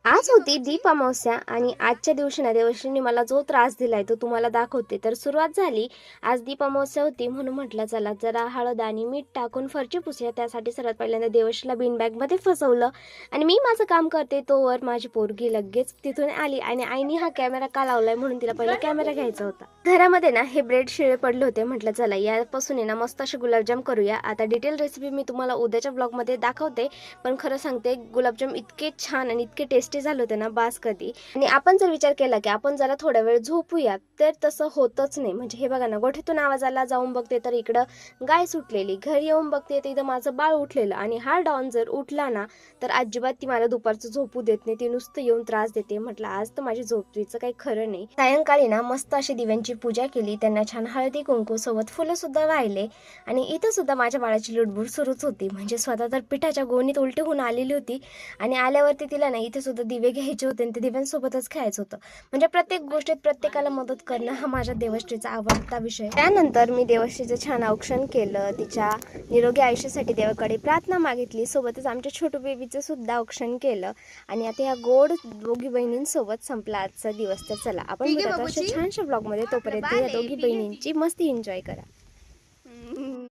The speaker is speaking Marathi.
आज होती दीप अमावस्या आणि आजच्या दिवशी ना देवश्रीने मला जो त्रास दिलाय तो तुम्हाला दाखवते. तर सुरुवात झाली. आज दीप अमावस्या होती म्हणून म्हटलं चला जरा हळद आणि मीठ टाकून फरची पुसूया. त्यासाठी सर्वात पहिल्यांदा देवश्रीला बीन बॅगमध्ये फसवलं आणि मी माझं काम करते तोवर माझी पोरगी लगेच तिथून आली आणि आईने हा कॅमेरा का लावलाय म्हणून तिला पहिला कॅमेरा घ्यायचा होता. घरामध्ये ना हे ब्रेड शिळे पडले होते. म्हटलं चला यापासून आहे ना मस्त असे गुलाबजाम करूया. आता डिटेल रेसिपी मी तुम्हाला उद्याच्या ब्लॉगमध्ये दाखवते. पण खरं सांगते गुलाबजाम इतके छान आणि इतके टेस्टी झाले होते ना बास कधी. आणि आपण जर विचार केला की आपण जरा थोडा वेळ झोपूया तर तसं होतच नाही. म्हणजे हे बघा ना गोठ्यातून आवाज आला, जाऊन बघते तर इकडं गाय सुटलेली, घरी येऊन बघते तर इथं माझं बाळ उठलेलं. आणि हा डॉन जर उठला ना तर अजिबात ती मला दुपारचं झोपू देत नाही. ती नुसतं येऊन त्रास देते. म्हटलं आज तर माझी झोपीचं काही खरं नाही. सायंकाळी ना मस्त अशी दिव्यांची पूजा केली, त्यांना छान हळदी कुंकू सोबत फुलं सुद्धा वाहिले. आणि इथं सुद्धा माझ्या बाळाची लुडबुड सुरूच होती. म्हणजे स्वतः तर पिठाच्या गोणीत उलटी होऊन आलेली होती आणि आल्यावरती तिला ना इथे सुद्धा दिवे घ्यायचे होते आणि ते दिव्यांसोबतच खेळायचं होतं. म्हणजे प्रत्येक गोष्टीत प्रत्येकाला मदत करणं हा माझ्या देवश्रीचा आवडता विषय. त्यानंतर मी देवश्रीचं छान औक्षण केलं, तिच्या निरोगी आयुष्यासाठी देवाकडे प्रार्थना मागितली, सोबतच आमच्या छोटू बेबीचं सुद्धा औक्षण केलं. आणि आता या गोड दोघी बहिणींसोबत संपला आजचा दिवस. तर चला आपण भेटत अशा छानशा ब्लॉगमध्ये. तोपर्यंत या दोघी बहिणींची मस्ती एन्जॉय करा.